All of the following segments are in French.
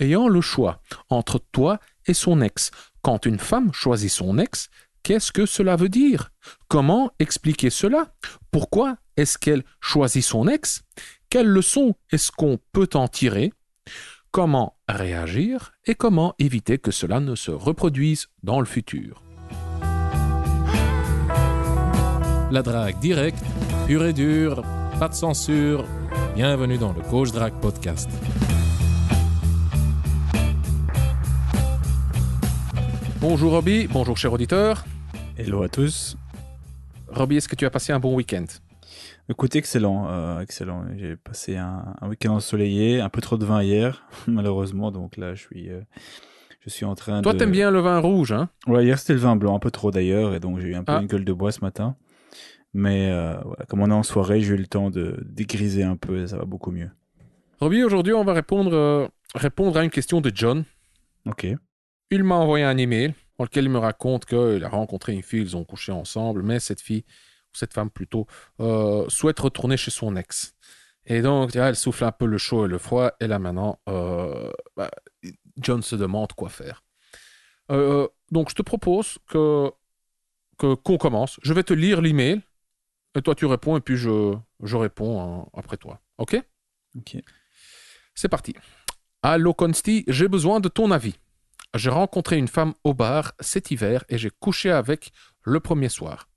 ayant le choix entre toi et son ex. Quand une femme choisit son ex, qu'est-ce que cela veut dire? Comment expliquer cela? Pourquoi est-ce qu'elle choisit son ex? Quelles leçons est-ce qu'on peut en tirer? Comment réagir et comment éviter que cela ne se reproduise dans le futur? La drague directe, pure et dure, pas de censure. Bienvenue dans le Coach Drague Podcast. Bonjour Robbie, bonjour cher auditeur. Hello à tous. Robbie, est-ce que tu as passé un bon week-end? Écoute, excellent. J'ai passé un week-end ensoleillé, un peu trop de vin hier, malheureusement, donc là je suis en train Toi, de... t'aimes bien le vin rouge, hein? Ouais, hier c'était le vin blanc, un peu trop d'ailleurs, et donc j'ai eu un peu une gueule de bois ce matin. Mais voilà, comme on est en soirée, j'ai eu le temps de dégriser un peu et ça va beaucoup mieux. Robbie, aujourd'hui, on va répondre à une question de John. Ok. Il m'a envoyé un email dans lequel il me raconte qu'il a rencontré une fille, ils ont couché ensemble, mais cette femme plutôt, souhaite retourner chez son ex. Et donc, elle souffle un peu le chaud et le froid, et là maintenant, John se demande quoi faire. Donc, je te propose qu'on commence. Je vais te lire l'email, et toi tu réponds, et puis je réponds après toi. Ok? Ok. C'est parti. Allô Consti, j'ai besoin de ton avis. J'ai rencontré une femme au bar cet hiver et j'ai couché avec le premier soir.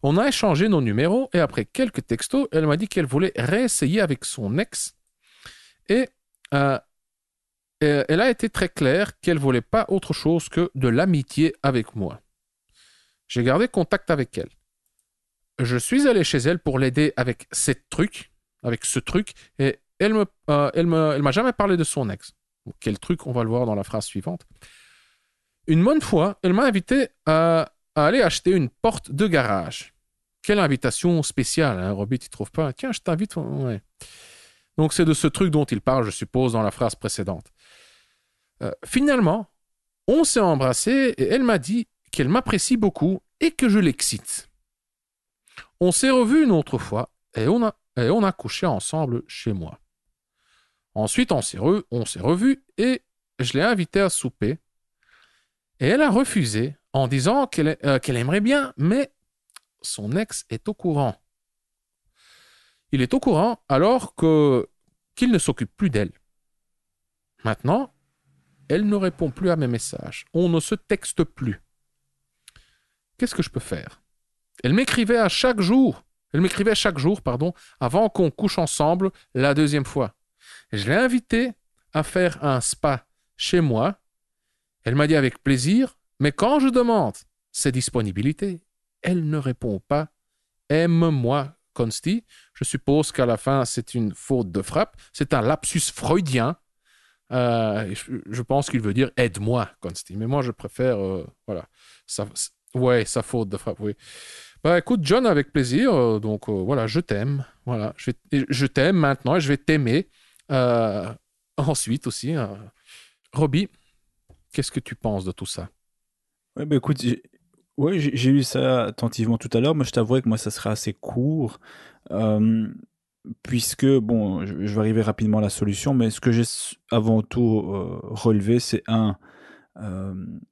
On a échangé nos numéros et après quelques textos, elle m'a dit qu'elle voulait réessayer avec son ex et elle a été très claire qu'elle voulait pas autre chose que de l'amitié avec moi. J'ai gardé contact avec elle. Je suis allé chez elle pour l'aider avec ce truc, et elle m'a jamais parlé de son ex. Quel truc, on va le voir dans la phrase suivante. Une bonne fois, elle m'a invité à aller acheter une porte de garage. Quelle invitation spéciale, hein, Robbie, tu trouves pas? Tiens, je t'invite. Ouais. Donc, c'est de ce truc dont il parle, je suppose, dans la phrase précédente. Finalement, on s'est embrassé et elle m'a dit qu'elle m'apprécie beaucoup et que je l'excite. On s'est revus une autre fois et on a couché ensemble chez moi. Ensuite, on s'est revus et je l'ai invitée à souper. Et elle a refusé en disant qu'elle aimerait bien, mais son ex est au courant. Il est au courant alors qu'il ne s'occupe plus d'elle. Maintenant, elle ne répond plus à mes messages. On ne se texte plus. Qu'est-ce que je peux faire? Elle m'écrivait chaque jour, avant qu'on couche ensemble la deuxième fois. Je l'ai invitée à faire un spa chez moi. Elle m'a dit avec plaisir, mais quand je demande ses disponibilités, elle ne répond pas. Aime-moi, Consti. Je suppose qu'à la fin, c'est une faute de frappe. C'est un lapsus freudien. Je pense qu'il veut dire aide-moi, Consti. Mais moi, je préfère, voilà. Sa faute de frappe, oui. Bah écoute, John, avec plaisir. Voilà, je t'aime. Voilà, je t'aime maintenant et je vais t'aimer ensuite aussi. Robbie, qu'est-ce que tu penses de tout ça? Ouais, bah écoute, j'ai lu ça attentivement tout à l'heure. Moi, je t'avouerai que moi, ça sera assez court. Puisque, bon, je vais arriver rapidement à la solution, mais ce que j'ai avant tout relevé, c'est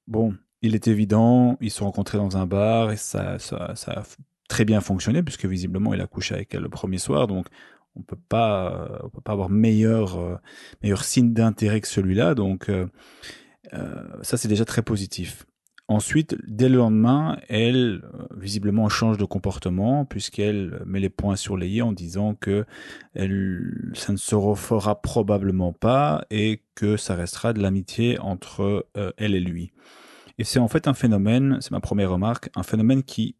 bon, il est évident, ils se sont rencontrés dans un bar et ça a très bien fonctionné, puisque visiblement, il a couché avec elle le premier soir, donc on peut pas avoir meilleur signe d'intérêt que celui-là, donc ça, c'est déjà très positif. Ensuite, dès le lendemain, elle, visiblement, change de comportement puisqu'elle met les points sur les i en disant que ça ne se refera probablement pas et que ça restera de l'amitié entre elle et lui. Et c'est en fait un phénomène, c'est ma première remarque, un phénomène qui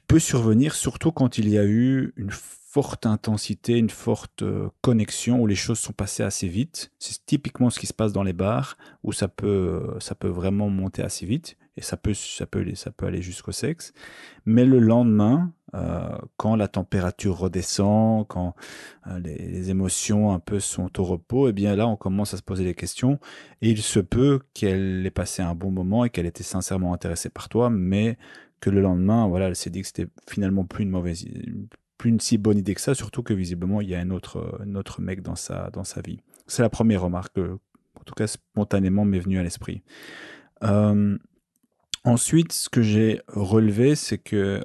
peut survenir surtout quand il y a eu une forte intensité, une forte connexion où les choses sont passées assez vite. C'est typiquement ce qui se passe dans les bars où ça peut vraiment monter assez vite et ça peut aller jusqu'au sexe. Mais le lendemain, quand la température redescend, quand les émotions un peu sont au repos, et bien là on commence à se poser des questions et il se peut qu'elle ait passé un bon moment et qu'elle était sincèrement intéressée par toi, mais que le lendemain, voilà, elle s'est dit que c'était finalement plus plus une si bonne idée que ça, surtout que visiblement, il y a un autre mec dans sa vie. C'est la première remarque, en tout cas, spontanément, m'est venue à l'esprit. Ensuite, ce que j'ai relevé, c'est que,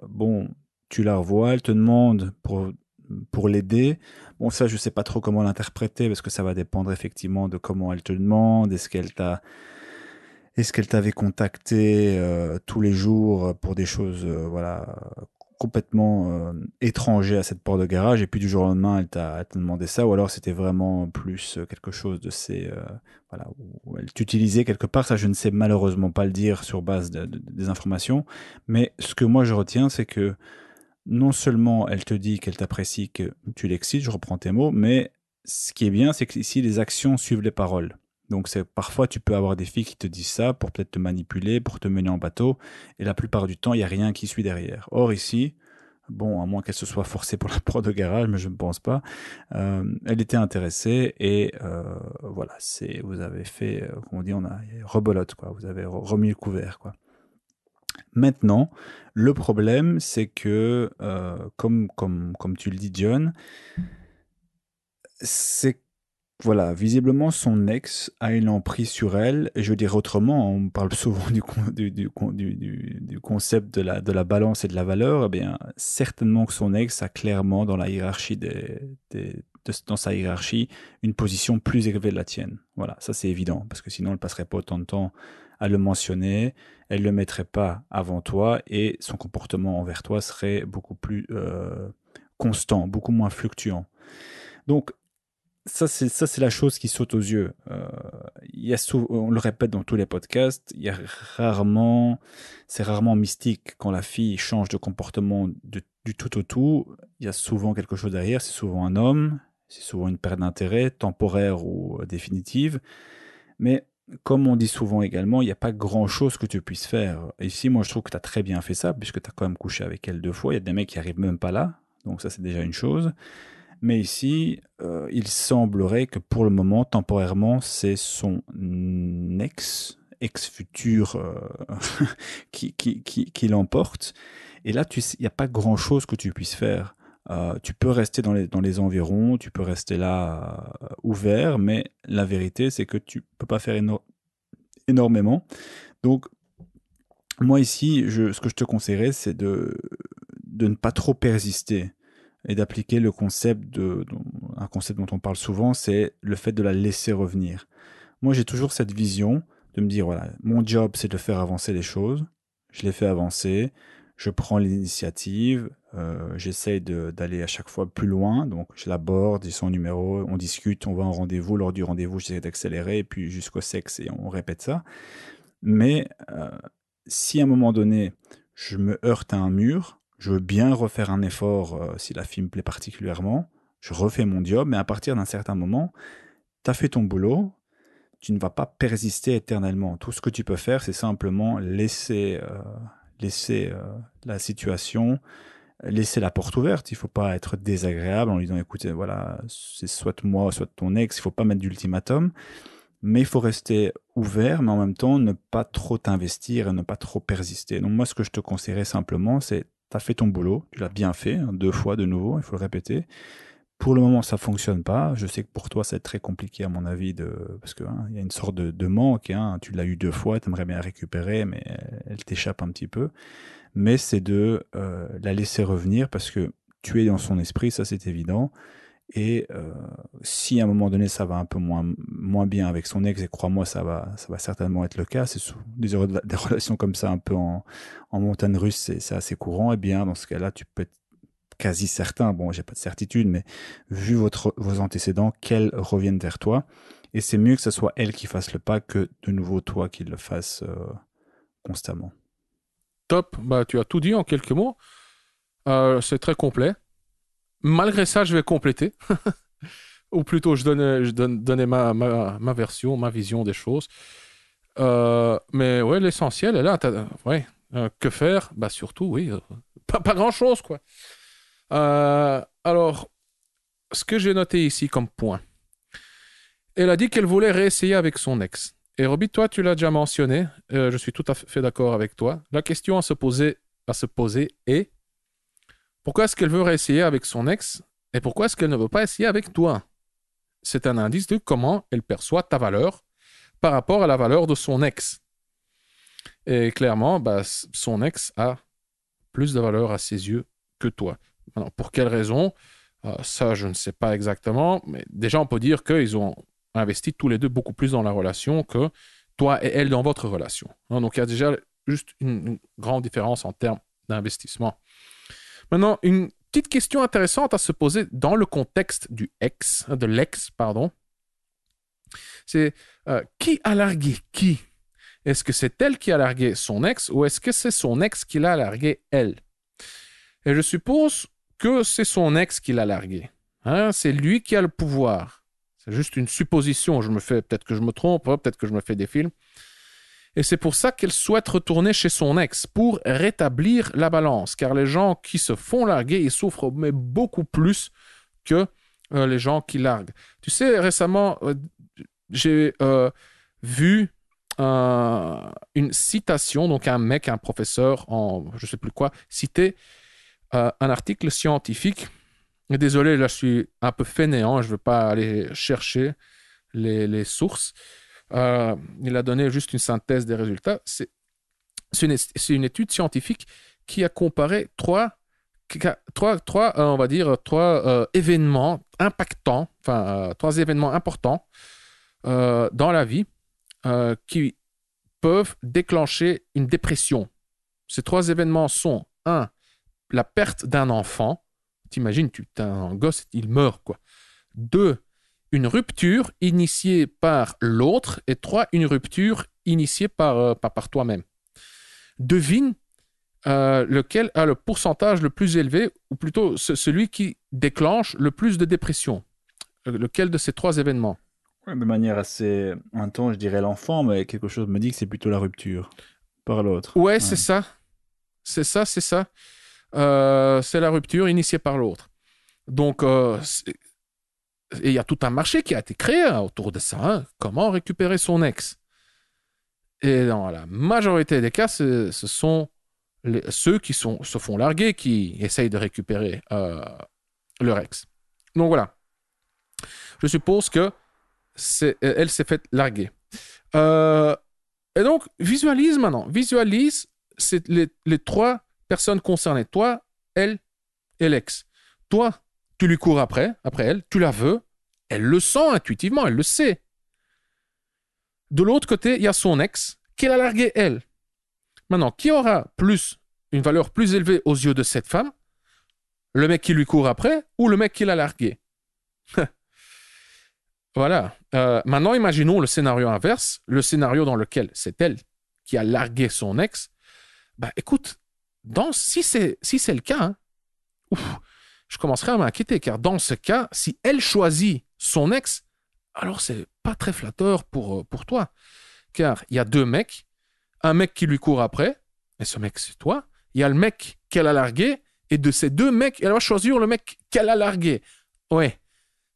bon, tu la revois, elle te demande pour l'aider. Bon, ça, je sais pas trop comment l'interpréter, parce que ça va dépendre effectivement de comment elle te demande. Est-ce qu'elle t'avait contacté tous les jours pour des choses voilà, complètement étrangères à cette porte de garage, et puis du jour au lendemain, elle t'a demandé ça, ou alors c'était vraiment plus quelque chose de ces... voilà, où elle t'utilisait quelque part, ça je ne sais malheureusement pas le dire sur base des informations, mais ce que moi je retiens, c'est que non seulement elle te dit qu'elle t'apprécie, que tu l'excites, je reprends tes mots, mais ce qui est bien, c'est qu'ici les actions suivent les paroles. Donc parfois tu peux avoir des filles qui te disent ça pour peut-être te manipuler, pour te mener en bateau, et la plupart du temps il n'y a rien qui suit derrière. Or ici, bon, à moins qu'elle se soit forcée pour la porte de garage, mais je ne pense pas, elle était intéressée, et voilà, vous avez fait, comme on dit, on a rebelote, quoi. Vous avez remis le couvert, quoi. Maintenant, le problème, c'est que, comme tu le dis, John, c'est voilà, visiblement son ex a une emprise sur elle, et je veux dire autrement, on parle souvent du concept de la balance et de la valeur, eh bien, certainement que son ex a clairement dans la hiérarchie dans sa hiérarchie une position plus élevée de la tienne. Voilà, ça c'est évident, parce que sinon elle passerait pas autant de temps à le mentionner, elle le mettrait pas avant toi, et son comportement envers toi serait beaucoup plus constant, beaucoup moins fluctuant. Donc, ça, c'est la chose qui saute aux yeux. On le répète dans tous les podcasts, c'est rarement mystique quand la fille change de comportement du tout au tout. Il y a souvent quelque chose derrière, c'est souvent un homme, c'est souvent une perte d'intérêt, temporaire ou définitive. Mais comme on dit souvent également, il n'y a pas grand-chose que tu puisses faire. Et ici, moi, je trouve que tu as très bien fait ça, puisque tu as quand même couché avec elle 2 fois. Il y a des mecs qui arrivent même pas là, donc ça, c'est déjà une chose. Mais ici, il semblerait que pour le moment, temporairement, c'est son ex-futur qui l'emporte. Et là, il n'y a pas grand-chose que tu puisses faire. Tu peux rester dans les environs, tu peux rester là ouvert, mais la vérité, c'est que tu peux pas faire énormément. Donc, moi ici, ce que je te conseillerais, c'est de ne pas trop persister et d'appliquer un concept dont on parle souvent, c'est le fait de la laisser revenir. Moi, j'ai toujours cette vision de me dire, voilà, mon job, c'est de faire avancer les choses. Je les fais avancer, je prends l'initiative, j'essaye d'aller à chaque fois plus loin. Donc, je l'aborde, j'ai son numéro, on discute, on va en rendez-vous. Lors du rendez-vous, j'essaie d'accélérer, et puis jusqu'au sexe, et on répète ça. Mais si à un moment donné, je me heurte à un mur, je veux bien refaire un effort si la fille me plaît particulièrement, je refais mon job, mais à partir d'un certain moment, tu as fait ton boulot, tu ne vas pas persister éternellement. Tout ce que tu peux faire, c'est simplement laisser la situation, laisser la porte ouverte. Il ne faut pas être désagréable en lui disant, écoutez, voilà, c'est soit moi, soit ton ex, il ne faut pas mettre d'ultimatum. Mais il faut rester ouvert, mais en même temps, ne pas trop t'investir et ne pas trop persister. Donc moi, ce que je te conseillerais simplement, c'est, tu as fait ton boulot, tu l'as bien fait, hein, 2 fois de nouveau, il faut le répéter. Pour le moment, ça fonctionne pas. Je sais que pour toi, c'est très compliqué, à mon avis, parce que il y a une sorte de manque. Tu l'as eu 2 fois, tu aimerais bien récupérer, mais elle t'échappe un petit peu. Mais c'est de la laisser revenir, parce que tu es dans son esprit, ça c'est évident. Et si à un moment donné ça va un peu moins bien avec son ex, et crois-moi, ça va certainement être le cas, c'est des relations comme ça un peu en montagne russe, c'est assez courant, et bien dans ce cas-là, tu peux être quasi certain, bon, j'ai pas de certitude, mais vu vos antécédents, qu'elle revienne vers toi. Et c'est mieux que ce soit elle qui fasse le pas que de nouveau toi qui le fasse constamment. Top, bah, tu as tout dit en quelques mots. C'est très complet. Malgré ça, je vais compléter. Ou plutôt, donnais ma version, ma vision des choses. Mais ouais, l'essentiel est là. Ouais, que faire? Bah surtout, oui, pas grand-chose, quoi. Alors, ce que j'ai noté ici comme point. Elle a dit qu'elle voulait réessayer avec son ex. Et Roby, toi, tu l'as déjà mentionné. Je suis tout à fait d'accord avec toi. La question à se poser est Pourquoi est-ce qu'elle veut réessayer avec son ex et pourquoi est-ce qu'elle ne veut pas essayer avec toi? C'est un indice de comment elle perçoit ta valeur par rapport à la valeur de son ex. Et clairement, bah, son ex a plus de valeur à ses yeux que toi. Alors, pour quelle raison? Ça, je ne sais pas exactement, mais déjà, on peut dire qu'ils ont investi tous les deux beaucoup plus dans la relation que toi et elle dans votre relation. Donc, il y a déjà juste une grande différence en termes d'investissement. Maintenant, une petite question intéressante à se poser dans le contexte de l'ex, pardon, c'est qui a largué qui? Est-ce que c'est elle qui a largué son ex ou est-ce que c'est son ex qui l'a largué elle? Et je suppose que c'est son ex qui l'a largué. Hein? C'est lui qui a le pouvoir. C'est juste une supposition. Peut-être que je me trompe, peut-être que je me fais des films. Et c'est pour ça qu'elle souhaite retourner chez son ex, pour rétablir la balance. Car les gens qui se font larguer, ils souffrent mais beaucoup plus que les gens qui larguent. Tu sais, récemment, j'ai vu une citation, donc un professeur en je ne sais plus quoi, citait un article scientifique. Désolé, là je suis un peu fainéant, je ne veux pas aller chercher les sources. Il a donné juste une synthèse des résultats. C'est une étude scientifique qui a comparé trois on va dire, trois événements impactants, trois événements importants dans la vie qui peuvent déclencher une dépression. Ces trois événements sont, un, la perte d'un enfant. T'imagines, t'as un gosse, il meurt, quoi. Deux, une rupture initiée par l'autre. Et trois, une rupture initiée par toi-même. Devine lequel a le pourcentage le plus élevé, ou plutôt celui qui déclenche le plus de dépression. Lequel de ces trois événements? Ouais, de manière assez intense, je dirais l'enfant, mais quelque chose me dit que c'est plutôt la rupture par l'autre. Ouais, c'est ça. C'est ça. C'est la rupture initiée par l'autre. Donc, et il y a tout un marché qui a été créé autour de ça. Hein. Comment récupérer son ex? Et dans la majorité des cas, ce sont ceux qui se font larguer qui essayent de récupérer leur ex. Donc voilà. Je suppose que elle s'est faite larguer. Et donc, visualise maintenant. Visualise les trois personnes concernées. Toi, elle et l'ex. Toi, tu lui cours après elle, tu la veux. Elle le sent intuitivement, elle le sait. De l'autre côté, il y a son ex qui l'a largué elle. Maintenant, qui aura une valeur plus élevée aux yeux de cette femme? Le mec qui lui court après ou le mec qui l'a largué? Voilà. Maintenant, imaginons le scénario inverse, le scénario dans lequel c'est elle qui a largué son ex. Bah, écoute, si c'est le cas, hein, je commencerai à m'inquiéter, car dans ce cas, si elle choisit son ex, alors c'est pas très flatteur pour toi. Car il y a deux mecs, un mec qui lui court après, et ce mec c'est toi, il y a le mec qu'elle a largué, et de ces deux mecs, elle va choisir le mec qu'elle a largué. Ouais.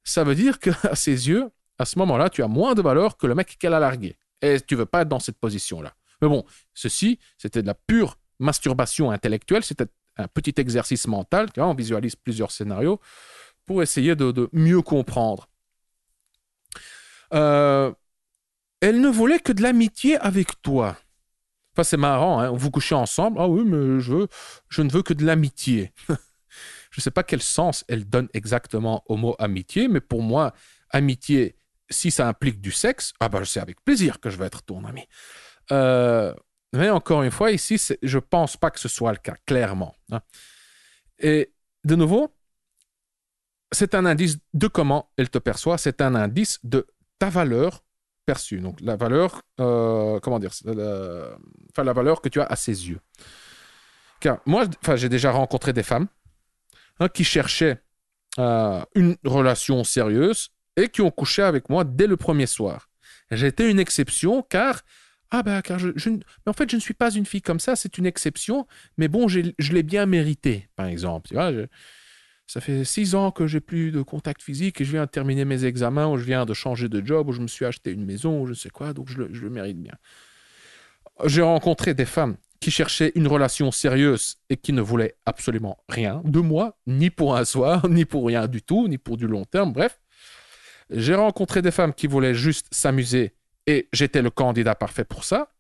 Ça veut dire qu'à ses yeux, à ce moment-là, tu as moins de valeur que le mec qu'elle a largué. Et tu ne veux pas être dans cette position-là. Mais bon, ceci, c'était de la pure masturbation intellectuelle. C'était un petit exercice mental. On visualise plusieurs scénarios pour essayer de mieux comprendre. Elle ne voulait que de l'amitié avec toi. Enfin, c'est marrant, hein? Vous couchez ensemble. Ah oui, mais je ne veux que de l'amitié. Je ne sais pas quel sens elle donne exactement au mot amitié, mais pour moi, amitié, si ça implique du sexe, c'est avec plaisir que je vais être ton ami. Mais encore une fois, ici, je ne pense pas que ce soit le cas, clairement. Hein. Et de nouveau, c'est un indice de comment elle te perçoit, c'est un indice de ta valeur perçue. Donc la valeur, la valeur que tu as à ses yeux. Car moi, j'ai déjà rencontré des femmes qui cherchaient une relation sérieuse et qui ont couché avec moi dès le premier soir. J'ai été une exception car mais en fait, je ne suis pas une fille comme ça, c'est une exception, mais bon, je l'ai bien mérité, par exemple. Tu vois, ça fait 6 ans que j'ai plus de contact physique et je viens de terminer mes examens ou je viens de changer de job ou je me suis acheté une maison ou je ne sais quoi, donc je le mérite bien. J'ai rencontré des femmes qui cherchait une relation sérieuse et qui ne voulait absolument rien de moi, ni pour un soir, ni pour rien du tout, ni pour du long terme, bref. J'ai rencontré des femmes qui voulaient juste s'amuser et j'étais le candidat parfait pour ça.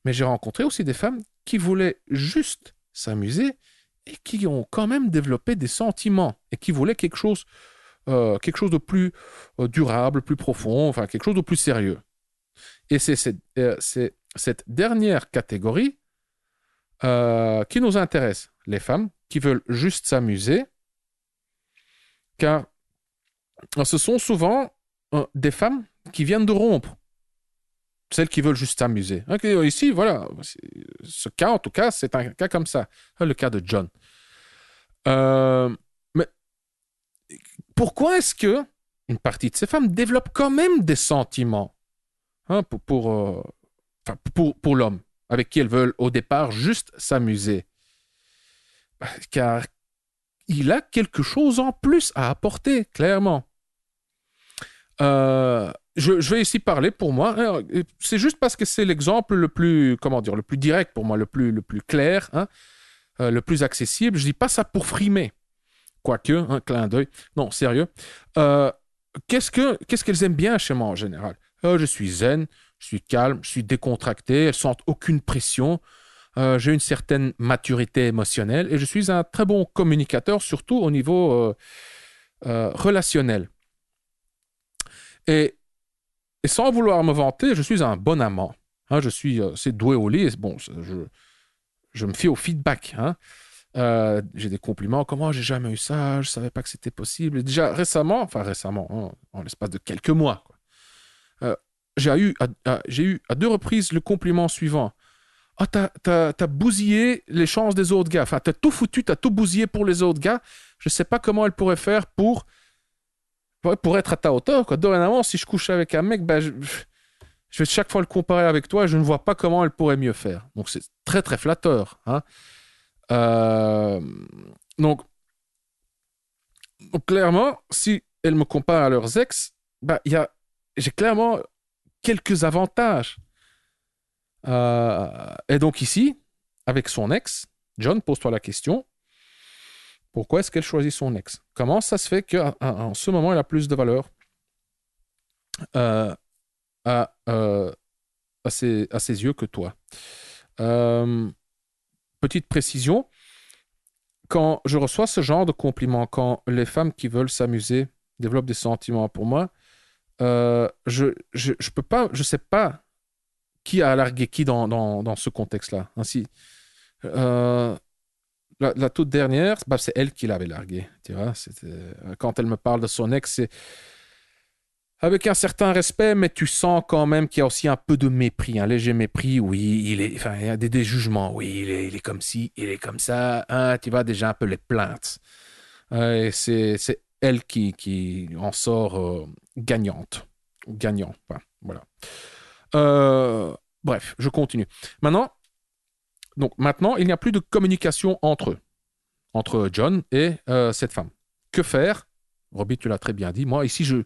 Mais j'ai rencontré aussi des femmes qui voulaient juste s'amuser et qui ont quand même développé des sentiments et qui voulaient quelque chose de plus durable, plus profond, enfin quelque chose de plus sérieux. Et c'est cette dernière catégorie qui nous intéresse, les femmes qui veulent juste s'amuser, car ce sont souvent des femmes qui viennent de rompre, celles qui veulent juste s'amuser. Ici, voilà, ce cas, en tout cas, c'est un cas comme ça, le cas de John. Mais pourquoi est-ce que une partie de ces femmes développe quand même des sentiments pour l'homme, avec qui elles veulent au départ juste s'amuser? Car il a quelque chose en plus à apporter, clairement. Je vais ici parler pour moi. C'est juste parce que c'est l'exemple le plus, le plus direct pour moi, le plus clair, le plus accessible. Je dis pas ça pour frimer, quoique, un clin d'œil. Non, sérieux. Qu'est-ce qu'elles aiment bien chez moi en général? Je suis zen, je suis calme, je suis décontracté. Elles sentent aucune pression. J'ai une certaine maturité émotionnelle et je suis un très bon communicateur, surtout au niveau relationnel. Et sans vouloir me vanter, je suis un bon amant. Je suis assez doué au lit. Bon, je me fie au feedback. J'ai des compliments. Comment j'ai jamais eu ça? Je savais pas que c'était possible. Et déjà récemment, en l'espace de quelques mois, j'ai eu à 2 reprises le compliment suivant. Ah, t'as bousillé les chances des autres gars. Enfin, t'as tout foutu, t'as tout bousillé pour les autres gars. Je sais pas comment elle pourrait faire pour être à ta hauteur, quoi. Dorénavant, si je couche avec un mec, je vais chaque fois le comparer avec toi et je ne vois pas comment elle pourrait mieux faire. Donc, c'est très, très flatteur. Donc, clairement, si elles me comparent à leurs ex, j'ai clairement quelques avantages. Et donc ici, avec son ex, John, pose-toi la question. Pourquoi est-ce qu'elle choisit son ex? Comment ça se fait qu'en ce moment, elle a plus de valeur à ses yeux que toi? Petite précision, quand je reçois ce genre de compliments, quand les femmes qui veulent s'amuser développent des sentiments pour moi, je peux pas, je sais pas qui a largué qui dans ce contexte-là. Ainsi, la toute dernière, c'est elle qui l'avait largué. Tu vois, quand elle me parle de son ex, c'est avec un certain respect, mais tu sens quand même qu'il y a aussi un peu de mépris, un léger mépris. Oui, il y a des jugements. Oui, il est comme ci, il est comme ça. Tu vois déjà un peu les plaintes. Et c'est elle qui en sort gagnante. Gagnant. Voilà. Bref, je continue. Maintenant, il n'y a plus de communication entre John et cette femme. Que faire? Robbie, tu l'as très bien dit. Moi, ici, je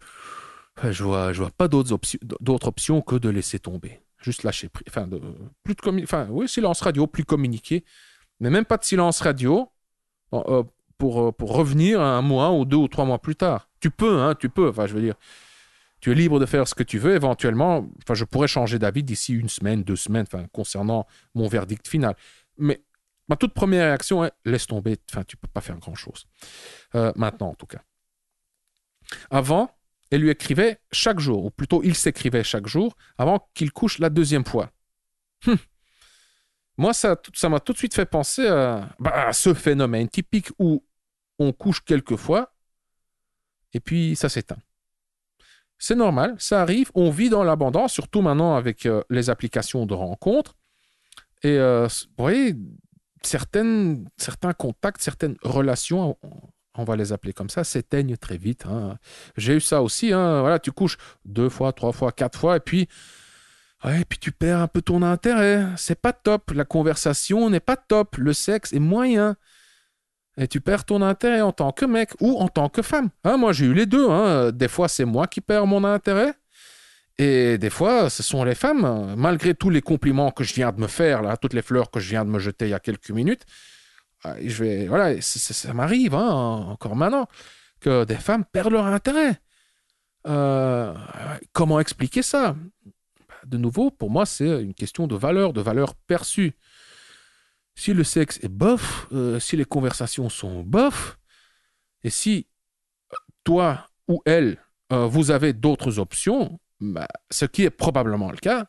vois pas d'autres options que de laisser tomber. Juste lâcher prise. Silence radio, plus communiquer. Mais même pas de silence radio pour revenir 1 mois ou 2 ou 3 mois plus tard. Tu peux. Enfin, je veux dire, tu es libre de faire ce que tu veux. Éventuellement, je pourrais changer d'avis d'ici 1 semaine, 2 semaines, concernant mon verdict final. Mais ma toute première réaction est laisse tomber. Tu peux pas faire grand-chose. Maintenant, en tout cas. Avant, elle lui écrivait chaque jour, ou plutôt il s'écrivait chaque jour, avant qu'il couche la 2e fois. Moi, ça m'a tout de suite fait penser à ce phénomène typique où on couche quelques fois et puis ça s'éteint. C'est normal, ça arrive, on vit dans l'abondance, surtout maintenant avec les applications de rencontres. Et vous voyez, certains contacts, certaines relations, on va les appeler comme ça, s'éteignent très vite. J'ai eu ça aussi. Voilà, tu couches 2 fois, 3 fois, 4 fois, et puis tu perds un peu ton intérêt. C'est pas top. La conversation n'est pas top. Le sexe est moyen. Et tu perds ton intérêt en tant que mec ou en tant que femme. Moi, j'ai eu les deux. Des fois, c'est moi qui perds mon intérêt. Et des fois, ce sont les femmes, malgré tous les compliments que je viens de me faire, là, toutes les fleurs que je viens de me jeter il y a quelques minutes, voilà, ça m'arrive, hein, encore maintenant, que des femmes perdent leur intérêt. Comment expliquer ça? De nouveau, pour moi, c'est une question de valeur perçue. Si le sexe est bof, si les conversations sont bof, et si toi ou elle, vous avez d'autres options, bah, ce qui est probablement le cas,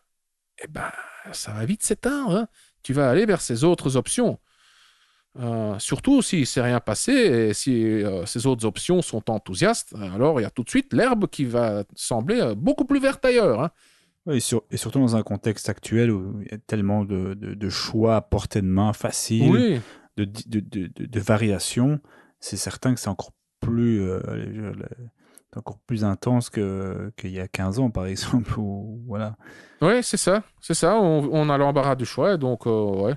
eh ben, ça va vite s'éteindre, hein. Tu vas aller vers ces autres options. Surtout si c'est rien passé et si ces autres options sont enthousiastes, alors il y a tout de suite l'herbe qui va sembler beaucoup plus verte ailleurs, hein. Ouais, et surtout dans un contexte actuel où il y a tellement de choix à portée de main faciles, Oui, de variations, c'est certain que c'est encore plus, encore plus intense qu'il y a 15 ans, par exemple. Voilà. oui, c'est ça, c'est ça. On a l'embarras du choix, donc ouais.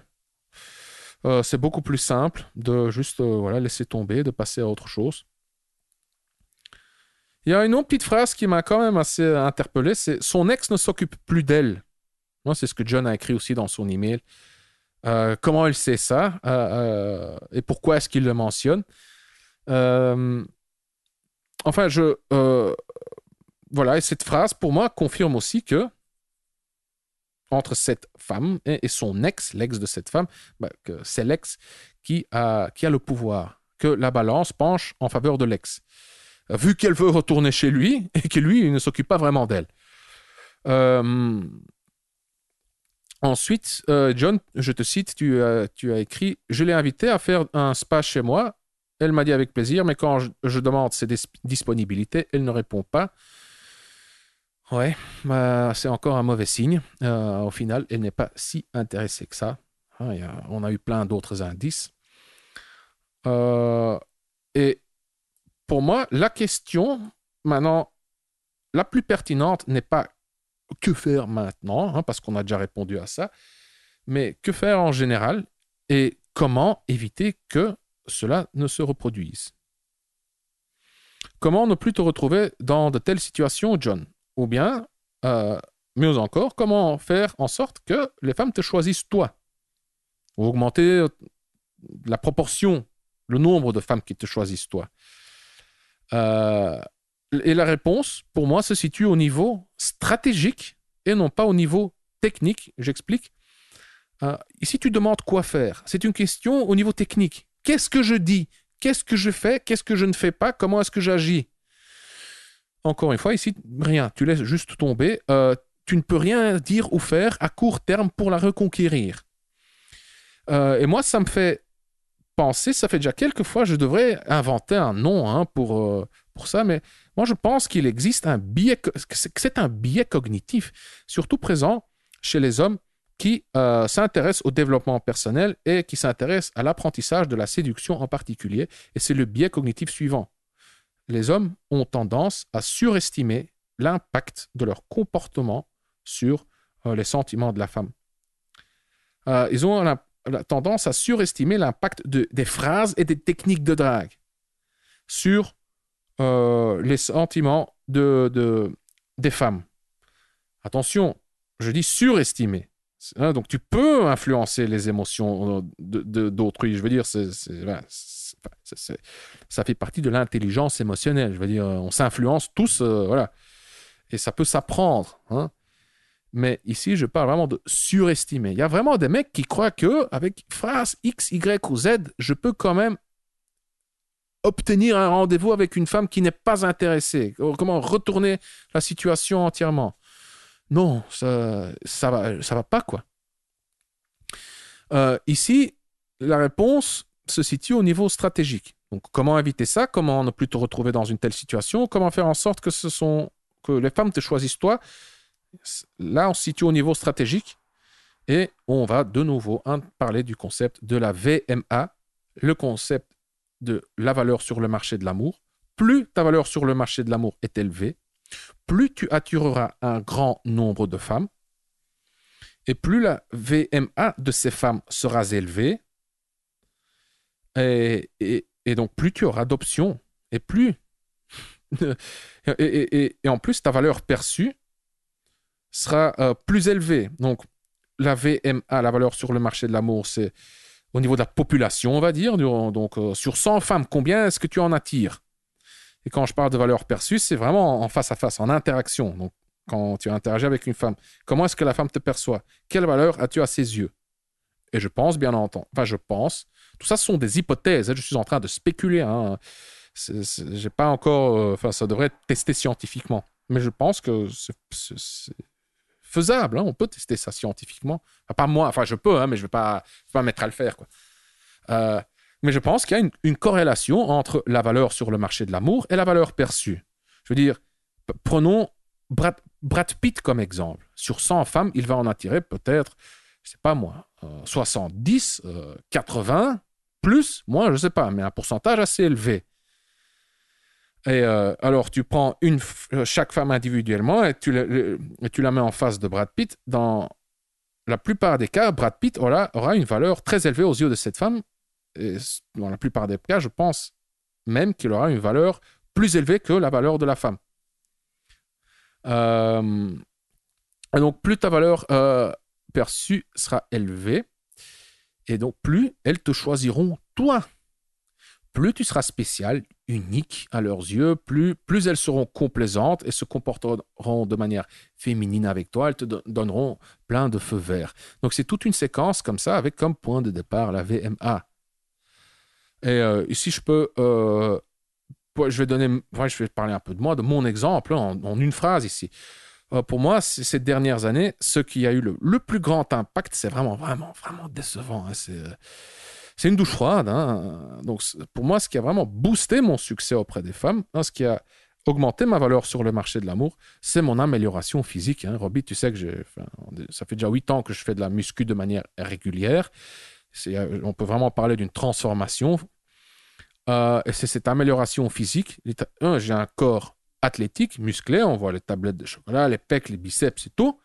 C'est beaucoup plus simple de juste voilà, laisser tomber, de passer à autre chose. Il y a une autre petite phrase qui m'a quand même assez interpellé, c'est son ex ne s'occupe plus d'elle. Moi, c'est ce que John a écrit aussi dans son email. Comment il sait ça et pourquoi est-ce qu'il le mentionne? Euh, enfin, voilà, et cette phrase pour moi confirme aussi que entre cette femme et son ex, l'ex de cette femme, bah, que c'est l'ex qui a le pouvoir, que la balance penche en faveur de l'ex, vu qu'elle veut retourner chez lui et que lui, il ne s'occupe pas vraiment d'elle. Ensuite, John, je te cite, tu as écrit « Je l'ai invitée à faire un spa chez moi. Elle m'a dit avec plaisir, mais quand je demande ses disponibilités, elle ne répond pas. » Ouais, bah, c'est encore un mauvais signe. Au final, elle n'est pas si intéressée que ça. Hein, on a eu plein d'autres indices. Euh, et pour moi, la question, maintenant, la plus pertinente n'est pas que faire maintenant, hein, parce qu'on a déjà répondu à ça, mais que faire en général et comment éviter que cela ne se reproduise. Comment ne plus te retrouver dans de telles situations, John? Ou bien, euh, mieux encore, comment faire en sorte que les femmes te choisissent toi? Ou augmenter la proportion, le nombre de femmes qui te choisissent toi. Euh, et la réponse, pour moi, se situe au niveau stratégique et non pas au niveau technique. J'explique. Ici, tu demandes quoi faire. C'est une question au niveau technique. Qu'est-ce que je dis? Qu'est-ce que je fais? Qu'est-ce que je ne fais pas? Comment est-ce que j'agis? Encore une fois, ici, rien. Tu laisses juste tomber. Tu ne peux rien dire ou faire à court terme pour la reconquérir. Et moi, ça me fait penser, ça fait déjà quelques fois, je devrais inventer un nom hein, pour ça, mais moi, je pense qu'il existe un biais, que c'est un biais cognitif, surtout présent chez les hommes qui s'intéressent au développement personnel et qui s'intéressent à l'apprentissage de la séduction en particulier. Et c'est le biais cognitif suivant. Les hommes ont tendance à surestimer l'impact de leur comportement sur les sentiments de la femme. Ils ont la tendance à surestimer l'impact des phrases et des techniques de drague sur les sentiments des femmes. Attention, je dis surestimer. Hein, donc tu peux influencer les émotions d'autrui. Je veux dire, ça fait partie de l'intelligence émotionnelle. Je veux dire, on s'influence tous, voilà. Et ça peut s'apprendre. Hein. Mais ici, je parle vraiment de surestimer. Il y a vraiment des mecs qui croient que avec phrase X, Y ou Z, je peux quand même obtenir un rendez-vous avec une femme qui n'est pas intéressée. Comment retourner la situation entièrement? Non, ça va pas, quoi. Ici, la réponse se situe au niveau stratégique. Donc, comment éviter ça? Comment ne plus te retrouver dans une telle situation? Comment faire en sorte que les femmes te choisissent toi? Là, on se situe au niveau stratégique et on va de nouveau parler du concept de la VMA, le concept de la valeur sur le marché de l'amour. Plus ta valeur sur le marché de l'amour est élevée, plus tu attireras un grand nombre de femmes et plus la VMA de ces femmes sera élevée et donc plus tu auras d'options et plus et en plus ta valeur perçue sera plus élevé. Donc, la VMA, la valeur sur le marché de l'amour, c'est au niveau de la population, on va dire. Donc, sur 100 femmes, combien est-ce que tu en attires? Et quand je parle de valeur perçue, c'est vraiment en face à face, en interaction. Donc, quand tu interagis avec une femme, comment est-ce que la femme te perçoit? Quelle valeur as-tu à ses yeux? Et je pense, bien entendu, enfin, je pense, tout ça, ce sont des hypothèses. Hein, je suis en train de spéculer. Hein. J'ai pas encore, enfin, ça devrait être testé scientifiquement. Mais je pense que c'est faisable. Hein, on peut tester ça scientifiquement. Enfin, pas moi, enfin, je peux, hein, mais je vais pas mettre à le faire, quoi. Euh, mais je pense qu'il y a une corrélation entre la valeur sur le marché de l'amour et la valeur perçue. Je veux dire, prenons Brad Pitt comme exemple. Sur 100 femmes, il va en attirer peut-être, je sais pas moi, 70, 80, plus, moi je sais pas, mais un pourcentage assez élevé. Et alors tu prends chaque femme individuellement et tu la mets en face de Brad Pitt. Dans la plupart des cas, Brad Pitt aura une valeur très élevée aux yeux de cette femme. Et dans la plupart des cas, je pense même qu'il aura une valeur plus élevée que la valeur de la femme. Et donc, plus ta valeur perçue sera élevée, et donc plus elles te choisiront toi. Plus tu seras spécial, unique à leurs yeux, plus elles seront complaisantes et se comporteront de manière féminine avec toi, elles te donneront plein de feux verts. Donc c'est toute une séquence comme ça, avec comme point de départ la VMA. Et ici, je vais parler un peu de moi, de mon exemple, en une phrase ici. Pour moi, ces dernières années, ce qui a eu le plus grand impact, c'est vraiment décevant. Hein. C'est une douche froide. Hein. Donc, pour moi, ce qui a vraiment boosté mon succès auprès des femmes, hein, ce qui a augmenté ma valeur sur le marché de l'amour, c'est mon amélioration physique. Hein. Robbie, tu sais que ça fait déjà 8 ans que je fais de la muscu de manière régulière. On peut vraiment parler d'une transformation. Et c'est cette amélioration physique. J'ai un corps athlétique, musclé. On voit les tablettes de chocolat, les pecs, les biceps et tout.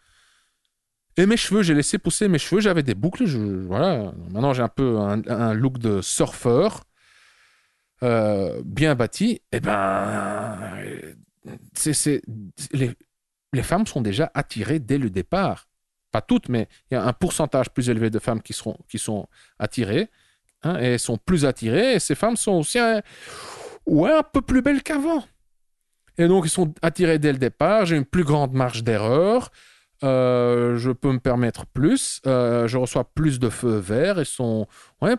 Et mes cheveux, j'ai laissé pousser mes cheveux. J'avais des boucles. Voilà. Maintenant, j'ai un peu un look de surfeur. Bien bâti. Et ben, les femmes sont déjà attirées dès le départ. Pas toutes, mais il y a un pourcentage plus élevé de femmes qui sont attirées. Hein, et elles sont plus attirées. Et ces femmes sont aussi un peu plus belles qu'avant. Et donc, ils sont attirés dès le départ. J'ai une plus grande marge d'erreur. Je peux me permettre plus. Je reçois plus de feux verts. Elles sont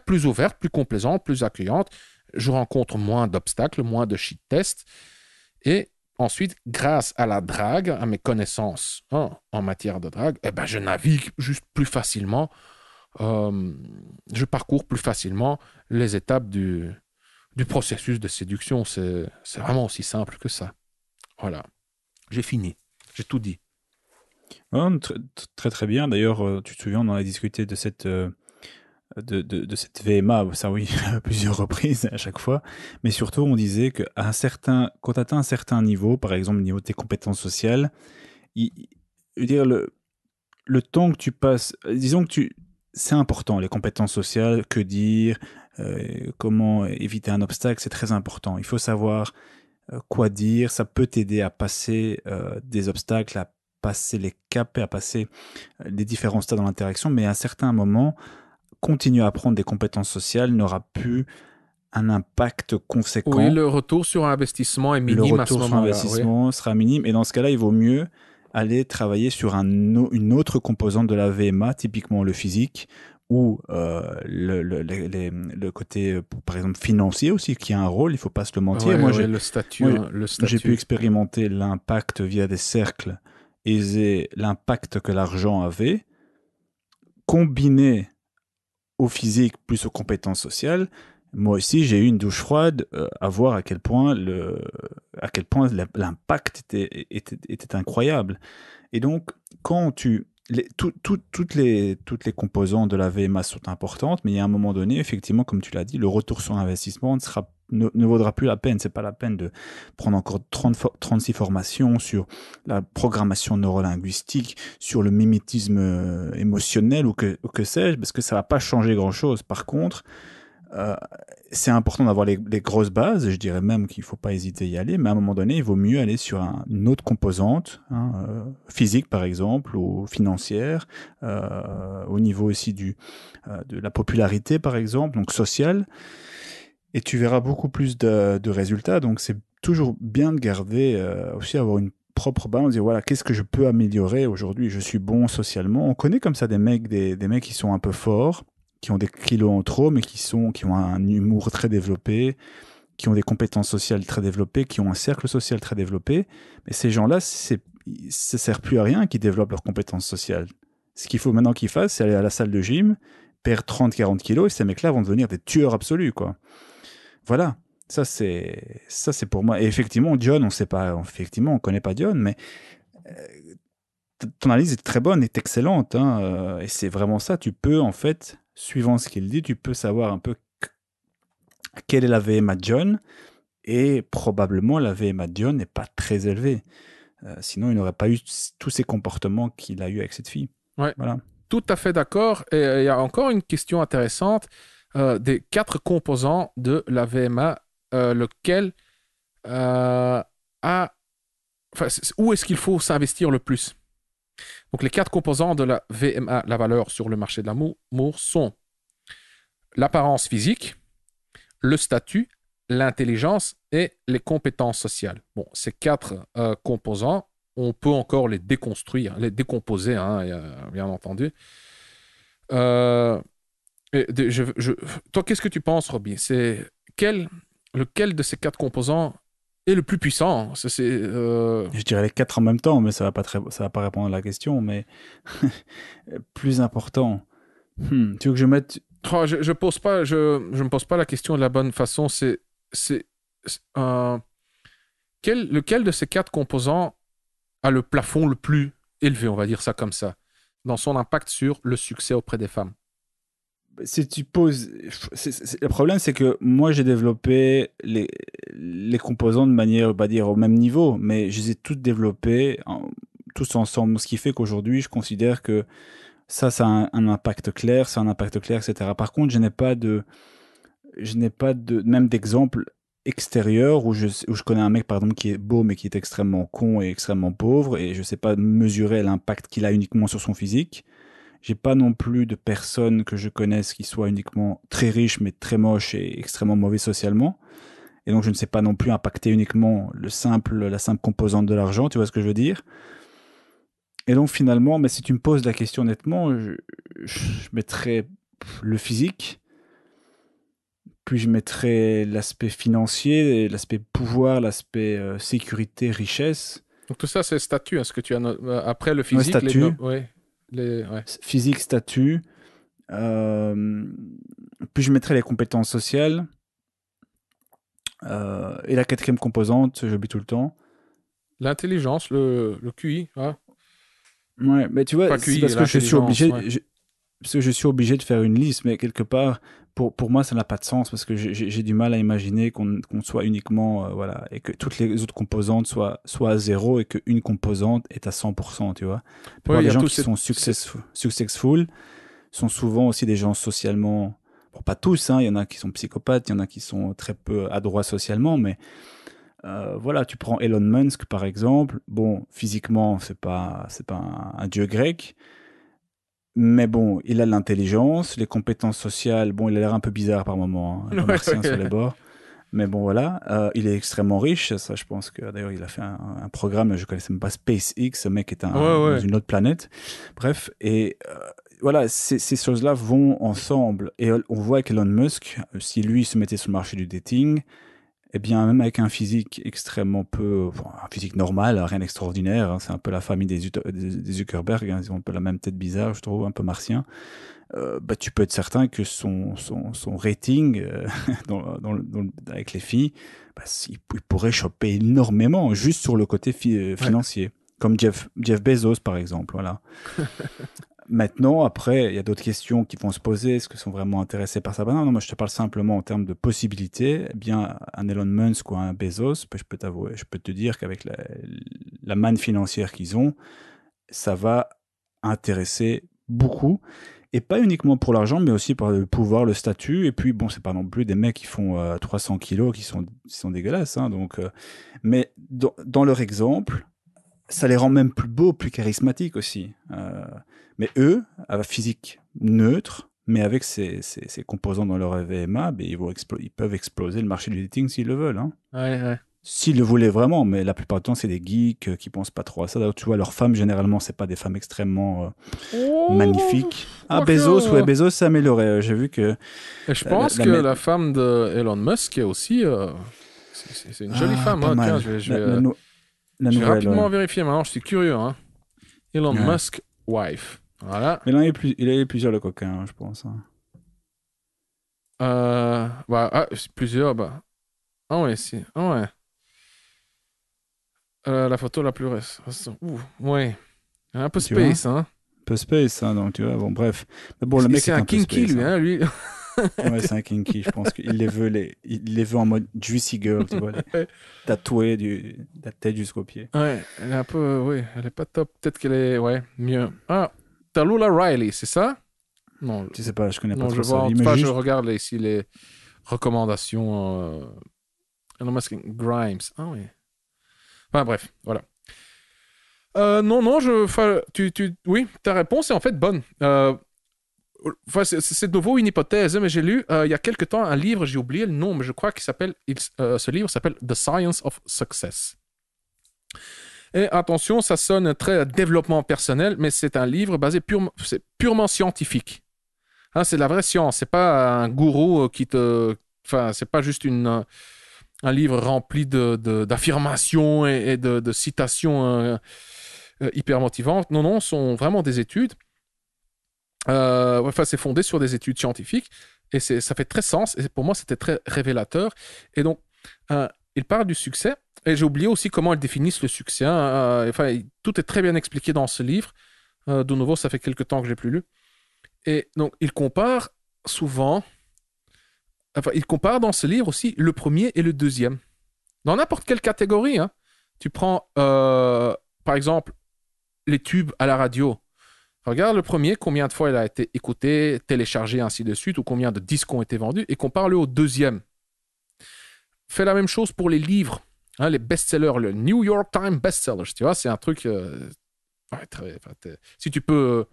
plus ouvertes, plus complaisantes, plus accueillantes. Je rencontre moins d'obstacles, moins de shit tests. Et ensuite, grâce à la drague, à mes connaissances en matière de drague, eh ben, je navigue juste plus facilement. Je parcours plus facilement les étapes du processus de séduction. C'est vraiment aussi simple que ça. Voilà. J'ai fini. J'ai tout dit. Très très bien. D'ailleurs, tu te souviens, on en a discuté de cette cette VMA, ça oui, à plusieurs reprises à chaque fois. Mais surtout, on disait que quand tu atteins un certain niveau, par exemple au niveau de tes compétences sociales, je veux dire le temps que tu passes, disons que c'est important les compétences sociales, que dire, comment éviter un obstacle, c'est très important. Il faut savoir quoi dire, ça peut t'aider à passer des obstacles, à passer les caps et à passer les différents stades dans l'interaction, mais à un certain moment, continuer à apprendre des compétences sociales n'aura plus un impact conséquent. Oui, le retour sur investissement est minime à ce moment-là. Le retour sur investissement sera minime, et dans ce cas-là, il vaut mieux aller travailler sur une autre composante de la VMA, typiquement le physique, ou le côté, par exemple, financier aussi, qui a un rôle, il ne faut pas se le mentir. Le statut. J'ai pu expérimenter l'impact via des cercles aisés, l'impact que l'argent avait, combiné au physique plus aux compétences sociales. Moi aussi, j'ai eu une douche froide à voir à quel point l'impact était incroyable. Et donc, quand toutes les composantes de la VMA sont importantes, mais il y a un moment donné, effectivement, comme tu l'as dit, le retour sur investissement ne vaudra plus la peine. C'est pas la peine de prendre encore 36 formations sur la programmation neurolinguistique, sur le mimétisme émotionnel ou que sais-je, parce que ça va pas changer grand-chose. Par contre, Euh, c'est important d'avoir les grosses bases. Je dirais même qu'il ne faut pas hésiter à y aller, mais à un moment donné, il vaut mieux aller sur une autre composante, hein, physique par exemple, ou financière, au niveau aussi de la popularité par exemple, donc sociale, et tu verras beaucoup plus de résultats. Donc c'est toujours bien de garder, aussi avoir une propre balance, dire voilà, qu'est-ce que je peux améliorer aujourd'hui? Je suis bon socialement. On connaît comme ça des mecs qui sont un peu forts, qui ont des kilos en trop, mais qui ont un humour très développé, qui ont des compétences sociales très développées, qui ont un cercle social très développé. Mais ces gens-là, ça sert plus à rien qu'ils développent leurs compétences sociales. Ce qu'il faut maintenant qu'ils fassent, c'est aller à la salle de gym, perdre 30-40 kilos, et ces mecs-là vont devenir des tueurs absolus, quoi. Voilà. Ça, c'est pour moi. Et effectivement, Dion, on sait pas, effectivement, on connaît pas Dion, mais ton analyse est très bonne, est excellente, hein, et c'est vraiment ça. Tu peux, en fait, suivant ce qu'il dit, tu peux savoir un peu quelle est la VMA de John, et probablement la VMA de John n'est pas très élevée. Sinon, il n'aurait pas eu tous ces comportements qu'il a eu avec cette fille. Ouais, Voilà. tout à fait d'accord. Et il y a encore une question intéressante. Des 4 composants de la VMA, lequel a... Enfin, où est-ce qu'il faut s'investir le plus? Donc, les 4 composants de la VMA, la valeur sur le marché de l'amour, sont l'apparence physique, le statut, l'intelligence et les compétences sociales. Bon, ces 4 composants, on peut encore les déconstruire, les décomposer, hein, bien entendu. Euh, Toi, qu'est-ce que tu penses, Robbie? Lequel de ces 4 composants est le plus puissant? Je dirais les quatre en même temps, mais ça va pas répondre à la question. Mais plus important. Tu veux que je mette. Je me pose pas la question de la bonne façon. C'est, euh, lequel de ces 4 composants a le plafond le plus élevé, on va dire ça comme ça, dans son impact sur le succès auprès des femmes? Si tu poses. Le problème, c'est que moi, j'ai développé les composants de manière, on va dire, au même niveau, mais je les ai toutes développées tous ensemble. Ce qui fait qu'aujourd'hui, je considère que ça a un impact clair, ça a un impact clair, etc. Par contre, je n'ai pas de, même d'exemple extérieur où je connais un mec, par exemple, qui est beau, mais qui est extrêmement con et extrêmement pauvre, et je sais pas mesurer l'impact qu'il a uniquement sur son physique. J'ai pas non plus de personne que je connaisse qui soit uniquement très riche, mais très moche et extrêmement mauvais socialement. Et donc, je ne sais pas non plus impacter uniquement la simple composante de l'argent, tu vois ce que je veux dire? Et donc, finalement, mais si tu me poses la question honnêtement, je mettrais le physique, puis je mettrais l'aspect financier, l'aspect pouvoir, l'aspect sécurité, richesse. Donc tout ça, c'est le statut, hein, ce que tu as après le Ouais, physique, statut, ouais, ouais. physique, statut. Euh, Puis je mettrais les compétences sociales. Et la quatrième composante, j'oublie tout le temps. L'intelligence, le QI, hein. Ouais, mais tu vois, Pas c'est QI, parce que l'intelligence, ouais. parce que je suis obligé de faire une liste, mais quelque part, pour moi, ça n'a pas de sens parce que j'ai du mal à imaginer qu'on soit uniquement, voilà, et que toutes les autres composantes soient à zéro et qu'une composante est à 100%, tu vois. La Ouais, plupart il y des a gens tous qui ces... sont successful sont souvent aussi des gens socialement, bon, pas tous, hein, il y en a qui sont psychopathes, il y en a qui sont très peu adroits socialement, mais voilà, tu prends Elon Musk par exemple. Bon, physiquement, c'est pas un dieu grec, mais bon, il a l'intelligence, les compétences sociales. Bon, il a l'air un peu bizarre par moment, hein, un peu Ouais, martien sur les ouais. bords. Mais bon, voilà, il est extrêmement riche. Ça, je pense que d'ailleurs, il a fait un programme. Je connaissais même pas SpaceX. Ce mec est Ouais, dans ouais. une autre planète. Bref, et voilà, ces choses-là vont ensemble. Et on voit qu'Elon Musk, si lui se mettait sur le marché du dating, eh bien, même avec un physique extrêmement peu, bon, un physique normal, rien d'extraordinaire, hein, c'est un peu la famille des Zuckerberg, hein, ils ont un peu la même tête bizarre, je trouve, un peu martien. Bah, tu peux être certain que son rating avec les filles, bah, il pourrait choper énormément juste sur le côté Ouais. financier, comme Jeff Bezos par exemple. Voilà. Maintenant, après, il y a d'autres questions qui vont se poser. Est-ce qu'ils sont vraiment intéressés par ça? Ben non, non, moi je te parle simplement en termes de possibilités. Eh bien, un Elon Musk ou un Bezos, ben, je peux te dire qu'avec la manne financière qu'ils ont, ça va intéresser beaucoup. Et pas uniquement pour l'argent, mais aussi par le pouvoir, le statut. Et puis, bon, c'est pas non plus des mecs qui font 300 kilos qui sont dégueulasses. Hein, donc, mais dans leur exemple, ça les rend même plus beaux, plus charismatiques aussi. Mais eux, à physique neutre, mais avec ces composants dans leur VMA, ben, ils peuvent exploser le marché du dating s'ils le veulent. Hein. Ouais. S'ils le voulaient vraiment, mais la plupart du temps, c'est des geeks qui pensent pas trop à ça. D'ailleurs, tu vois, leurs femmes, généralement, c'est pas des femmes extrêmement magnifiques. Ah, Bezos, ouais, Bezos s'est amélioré. J'ai vu que... Et je pense que la femme de Elon Musk est aussi... c'est une jolie femme. Pas Hein. mal. Tiens, je la vais rapidement ouais. vérifier maintenant, je suis curieux. Hein. Elon Musk, wife. Voilà. Mais il a eu plusieurs le coquin, je pense. Hein. Plusieurs, bah... Ah ouais, si. Ah ouais. La photo la plus récente. Ouais. Un peu space, hein. Un peu space, hein, donc tu vois, bon, bref. Mais bon, le mec c'est est un un peu kinky, space, lui, hein, lui. Ouais, c'est un kinky, je pense qu'il les veut en mode juicy girl, tu vois, tatoué de la tête jusqu'aux pieds. Ouais, elle est un peu, oui, elle est pas top. Peut-être qu'elle est, ouais, mieux. Ah, Tallulah Riley, c'est ça? Non, Je sais pas, je connais pas non, je trop vois. sa vie, Enfin, mais je juste... regarde là, ici les recommandations. Elon Musk Grimes. Ah oui. Enfin, bref, voilà. Non, oui, ta réponse est en fait bonne. C'est de nouveau une hypothèse, mais j'ai lu il y a quelque temps un livre, j'ai oublié le nom, mais je crois ce livre s'appelle The Science of Success. Et attention, ça sonne très développement personnel, mais c'est un livre c'est purement scientifique. Hein, c'est de la vraie science, c'est pas un gourou qui te... Enfin, c'est pas juste un livre rempli d'affirmations et de citations hyper motivantes. Non, ce sont vraiment des études. C'est fondé sur des études scientifiques et ça fait très sens. Et pour moi, c'était très révélateur. Et donc, il parle du succès. Et j'ai oublié aussi comment ils définissent le succès. Hein. Tout est très bien expliqué dans ce livre. De nouveau, ça fait quelques temps que je l'ai plus lu. Et donc, il compare souvent... Enfin, il compare dans ce livre aussi le premier et le deuxième. Dans n'importe quelle catégorie. Hein. Tu prends, par exemple, les tubes à la radio. Regarde le premier, combien de fois il a été écouté, téléchargé, ainsi de suite, ou combien de disques ont été vendus, et compare-le au deuxième. Fais la même chose pour les livres, hein, les best-sellers, le New York Times best-sellers, tu vois, c'est un truc... si tu peux...